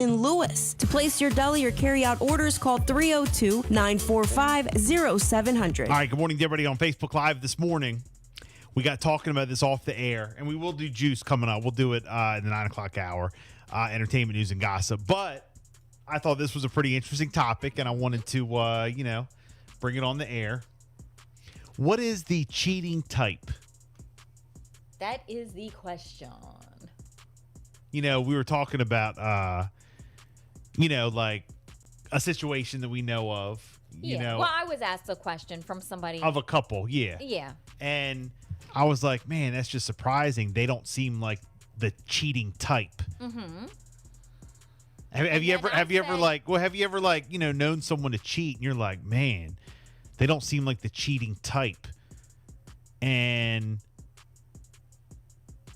in Lewis. To place your deli or carry-out orders, call 302-945-0700. All right, good morning to everybody on Facebook Live this morning. We got talking about this off the air, and we will do juice coming up. We'll do it in the 9 o'clock hour, entertainment news and gossip. But I thought this was a pretty interesting topic, and I wanted to, bring it on the air. What is the cheating type? That is the question. We were talking about, like a situation that we know of. Well, I was asked a question from somebody. Of a couple, yeah. Yeah. And I was like, man, that's just surprising. They don't seem like the cheating type. Mm-hmm. Have you ever known someone to cheat and you're like, man, they don't seem like the cheating type. And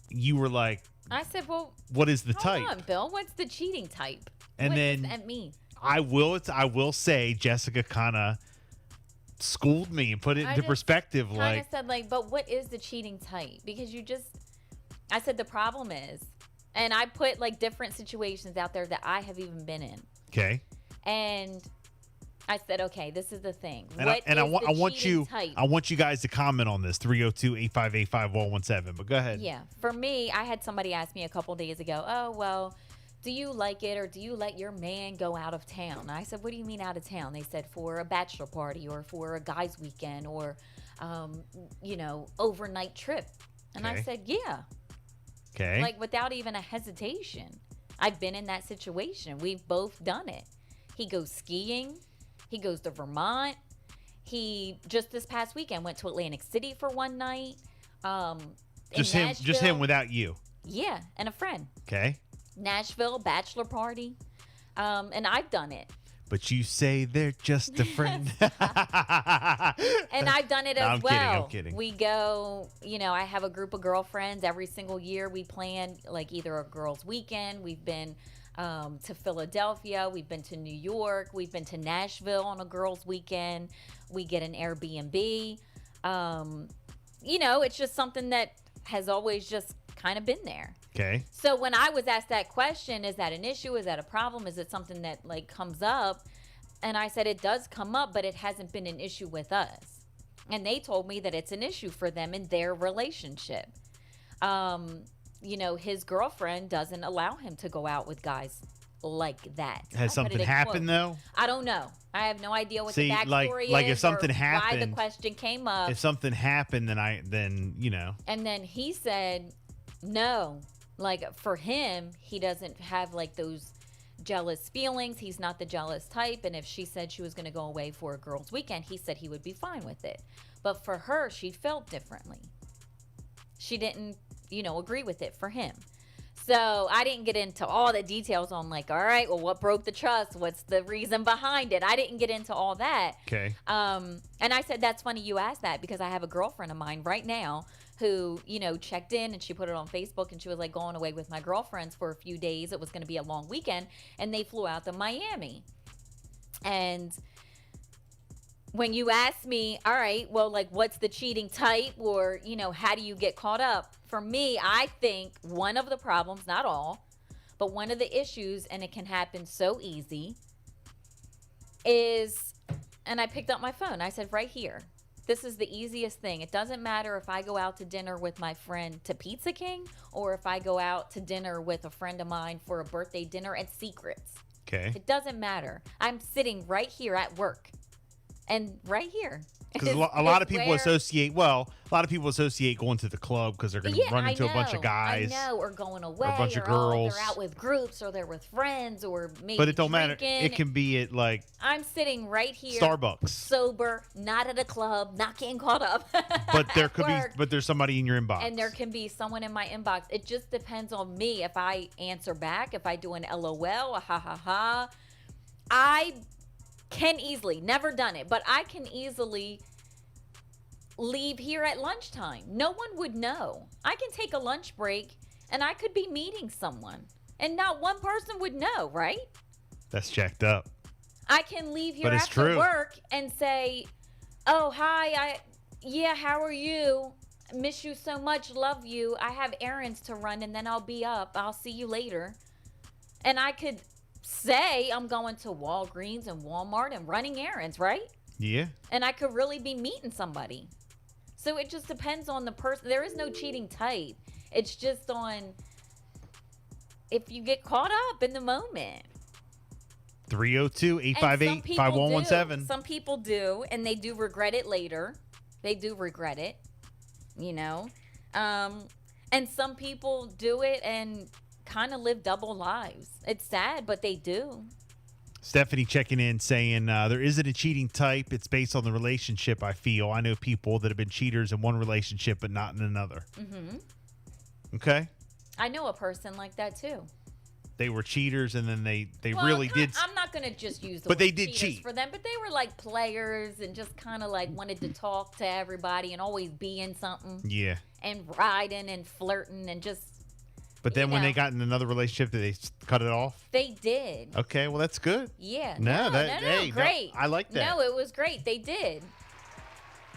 you were like, I said, well, what is the type? Hold on, Bill. What's the cheating type? And what then does that mean? I will say Jessica kind of schooled me and put it into perspective. I said, but what is the cheating type? Because I said the problem is, and I put different situations out there that I have even been in. Okay. And I said, okay, this is the thing. I want you guys to comment on this. 302-858-5117. But go ahead. Yeah. For me, I had somebody ask me a couple days ago, oh, well, do you like it or do you let your man go out of town? And I said, what do you mean out of town? They said for a bachelor party or for a guy's weekend or, overnight trip. And I said, yeah. Okay. Without even a hesitation. I've been in that situation. We've both done it. He goes skiing. He goes to Vermont. He just this past weekend went to Atlantic City for one night. Just him without you. Yeah, and a friend. Okay. Nashville bachelor party. And I've done it. But you say they're just a friend. And I've done it as well. I'm kidding. We go, I have a group of girlfriends every single year. We plan either a girls' weekend. We've been to Philadelphia. We've been to New York. We've been to Nashville on a girls' weekend. We get an Airbnb. It's just something that has always just kind of been there. Okay. So when I was asked that question, is that an issue? Is that a problem? Is it something that comes up? And I said it does come up, but it hasn't been an issue with us. And they told me that it's an issue for them in their relationship. His girlfriend doesn't allow him to go out with guys like that. Has something happened though? I don't know. I have no idea what the backstory is. If something happened, why the question came up. If something happened, then. And then he said, no. For him, he doesn't have those jealous feelings. He's not the jealous type. And if she said she was going to go away for a girls' weekend, he said he would be fine with it. But for her, she felt differently. She didn't, agree with it for him. So I didn't get into all the details on all right, well, what broke the trust? What's the reason behind it? I didn't get into all that. Okay. And I said, that's funny you asked that because I have a girlfriend of mine right now who, checked in and she put it on Facebook and she was going away with my girlfriends for a few days. It was going to be a long weekend and they flew out to Miami. And when you ask me, all right, well, what's the cheating type or, how do you get caught up? For me, I think one of the problems, not all, but one of the issues, and it can happen so easy, is, and I picked up my phone. I said, right here. This is the easiest thing. It doesn't matter if I go out to dinner with my friend to Pizza King or if I go out to dinner with a friend of mine for a birthday dinner at Secrets. Okay. It doesn't matter. I'm sitting right here at work. And right here. Because a lot of people associate going to the club because they're going to run into a bunch of guys. I know, or going away, or a bunch of girls. They're out with groups, or they're with friends, or maybe But it don't matter. drinking. It can be at I'm sitting right here, Starbucks, sober, not at a club, not getting caught up. But there could be, but there's somebody in your inbox, and there can be someone in my inbox. It just depends on me if I answer back, if I do an LOL, a ha ha ha. I can easily, never done it, but I can easily leave here at lunchtime. No one would know. I can take a lunch break and I could be meeting someone and not one person would know, right? That's jacked up. I can leave here after work and say, oh, hi, how are you? Miss you so much, love you. I have errands to run and then I'll be up. I'll see you later. And I could say I'm going to Walgreens and Walmart and running errands, right? Yeah. And I could really be meeting somebody. So it just depends on the person. There is no cheating type. It's just on if you get caught up in the moment. 302-858-5117. Some people do, and they do regret it later. They do regret it, you know. And some people do it and kind of live double lives. It's sad, but they do. Stephanie checking in saying there isn't a cheating type. It's based on the relationship, I feel. I know people that have been cheaters in one relationship but not in another. Mm-hmm. Okay. I know a person like that too. They were cheaters and then they really did. I'm not going to just use the but word they did cheaters cheat for them, but they were like players and just kind of like wanted to talk to everybody and always be in something. Yeah. And riding and flirting and just. But then when they got in another relationship, did they cut it off? They did. Okay, well that's good. Yeah. No, great. I like that. No, it was great. They did.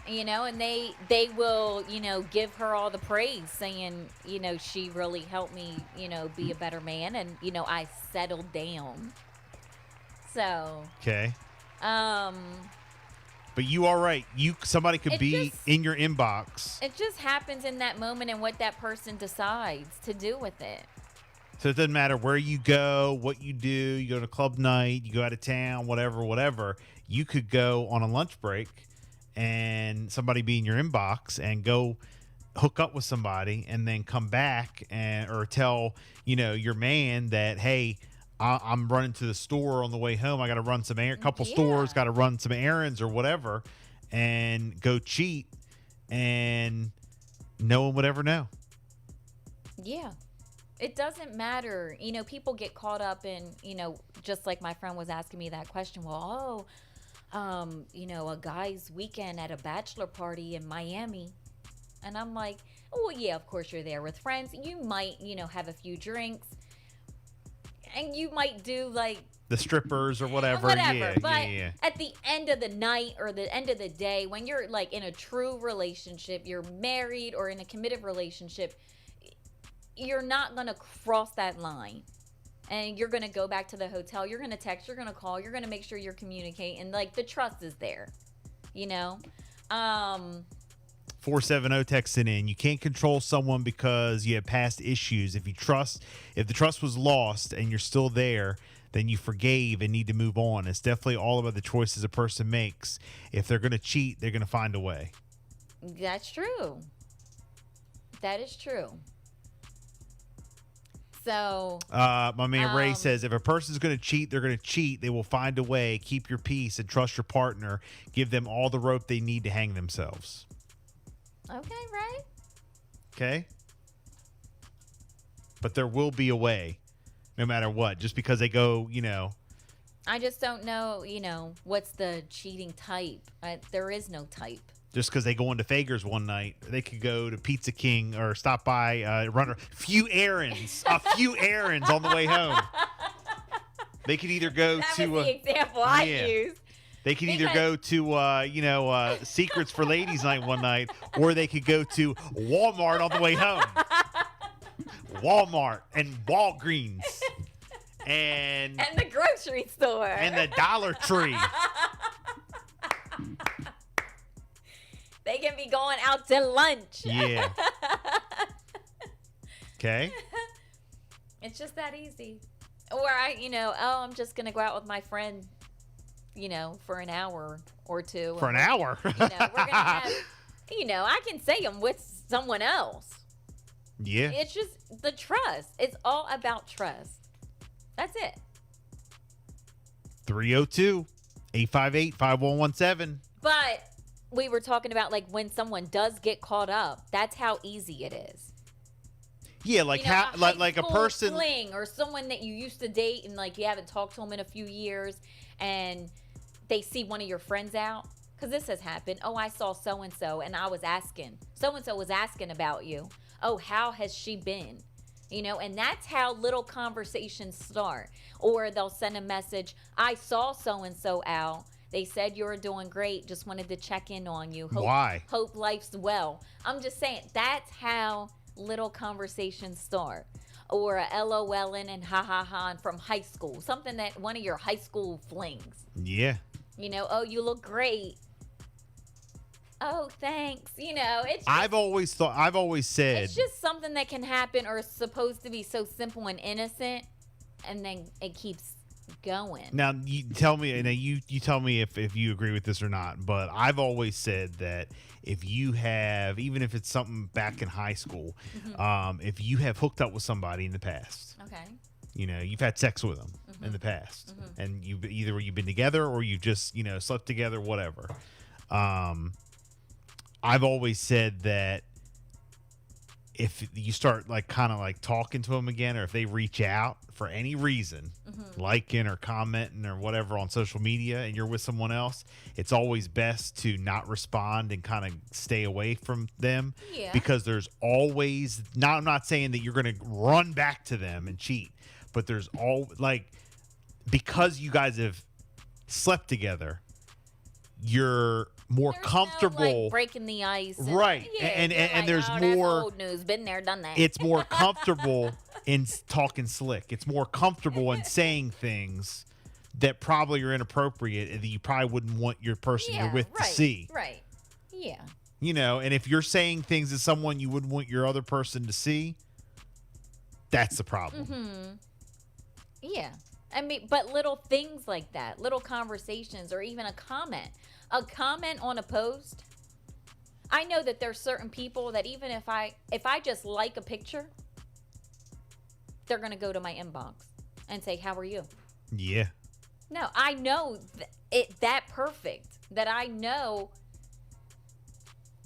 You know, and they will, you know, give her all the praise, saying, you know, she really helped me, you know, be a better man, and you know, I settled down. So. Okay. But you are right. Somebody could be in your inbox. It just happens in that moment and what that person decides to do with it. So it doesn't matter where you go, what you do. You go to club night, you go out of town, whatever. You could go on a lunch break and somebody be in your inbox and go hook up with somebody and then come back or tell, you know, your man that, hey, I'm running to the store on the way home. I got to run couple stores, got to run some errands or whatever, and go cheat, and no one would ever know. Yeah. It doesn't matter. You know, people get caught up in, you know, just like my friend was asking me that question. Well, you know, a guy's weekend at a bachelor party in Miami. And I'm like, oh, yeah, of course you're there with friends. You might, you know, have a few drinks. And you might do like the strippers or whatever. Yeah, but at the end of the night or the end of the day, when you're like in a true relationship, you're married or in a committed relationship, you're not going to cross that line. And you're going to go back to the hotel. You're going to text. You're going to call. You're going to make sure you're communicating. Like the trust is there, you know? 470 texting in. You can't control someone because you have past issues. If the trust was lost and you're still there, then you forgave and need to move on. It's definitely all about the choices a person makes. If they're going to cheat, they're going to find a way. That's true. That is true. So, my man Ray says, if a person's going to cheat, they're going to cheat. They will find a way. Keep your peace and trust your partner. Give them all the rope they need to hang themselves. Okay, right. Okay. But there will be a way, no matter what. Just because they go, you know. I just don't know, you know, what's the cheating type. There is no type. Just because they go into Fager's one night, they could go to Pizza King or stop by, run a few errands on the way home. They could either go that to was the example I used. They could either go to, Secrets for Ladies Night one night, or they could go to Walmart on the way home. Walmart and Walgreens and the grocery store and the Dollar Tree. They can be going out to lunch. Yeah. Okay. It's just that easy. Or I'm just going to go out with my friend, for an hour or two. For an hour? We're going to have, I can say I'm with someone else. Yeah. It's just the trust. It's all about trust. That's it. 302-858-5117. But we were talking about like when someone does get caught up, that's how easy it is. Yeah, like like a person fling or someone that you used to date and like you haven't talked to them in a few years and they see one of your friends out. Because this has happened. Oh, I saw so-and-so and I was asking. So-and-so was asking about you. Oh, how has she been? And that's how little conversations start. Or they'll send a message, I saw so-and-so out. They said you were doing great. Just wanted to check in on you. Why? Hope life's well. I'm just saying, that's how little conversations start. or a LOLing and ha ha ha from high school, something that one of your high school flings. Yeah. You know, oh, you look great. Oh, thanks. You know, it's just, I've always said, it's just something that can happen or is supposed to be so simple and innocent, and then it keeps going. now you tell me, and you tell me if you agree with this or not, but I've always said that if you have, even if it's something back in high school, if you have hooked up with somebody in the past, Okay. you know, you've had sex with them in the past, and you've been together or you've just, you know, slept together, whatever. I've always said that if you start like kind of like talking to them again, or if they reach out for any reason, liking or commenting or whatever on social media, and you're with someone else, it's always best to not respond and kind of stay away from them. Yeah. Because there's always, I'm not saying that you're going to run back to them and cheat, but there's because you guys have slept together, you're more There's comfortable. no, like, breaking the ice. Right. Yeah, And you're like, there's oh, that's more- old news. Been there, done that. It's more comfortable in talking slick. It's more comfortable in saying things that probably are inappropriate and that you probably wouldn't want your person you're with right, to see. Right. Yeah. You know, and if you're saying things to someone you wouldn't want your other person to see, that's the problem. Yeah. I mean, but little things like that, little conversations, or even a comment on a post. I know that there's certain people that even if I just like a picture, they're going to go to my inbox and say, "How are you?" Yeah. No, I know it that perfect that I know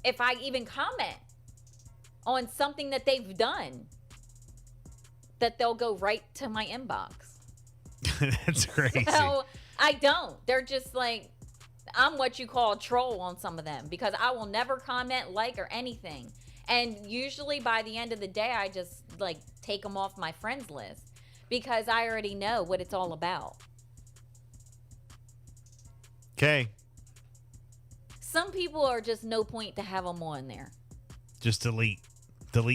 if I even comment on something that they've done, that they'll go right to my inbox. That's crazy. So I don't. They're just like, I'm what you call a troll on some of them, because I will never comment, like, or anything. And usually by the end of the day, I just like take them off my friends list because I already know what it's all about. Okay. Some people are just no point to have them on there. Just delete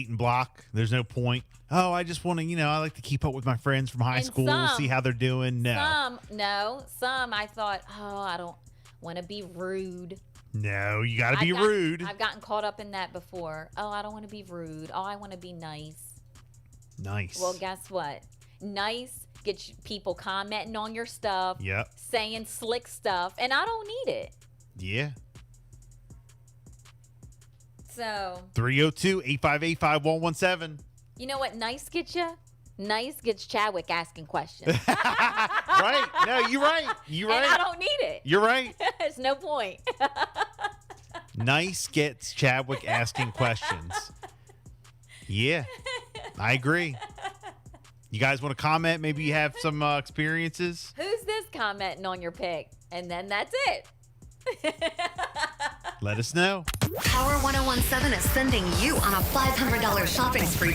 and block. There's no point. Oh, I just want to, I like to keep up with my friends from high And school, some- see how they're doing. No. Some I thought, oh, I don't want to be rude. No, you got to be rude. I've gotten caught up in that before. Oh, I don't want to be rude. Oh, I want to be nice. Nice. Well, guess what? Nice gets people commenting on your stuff, Yep. saying slick stuff, and I don't need it. Yeah. So, 302-858-5117. you know what nice gets you? Nice gets Chadwick asking questions. Right. No, you're right. You're And I right. don't need it. You're right. There's no point. Nice gets Chadwick asking questions. Yeah, I agree. You guys want to comment? Maybe you have some experiences? Who's this commenting on your pic? And then that's it. Let us know. Power 1017 is sending you on a $500 shopping spree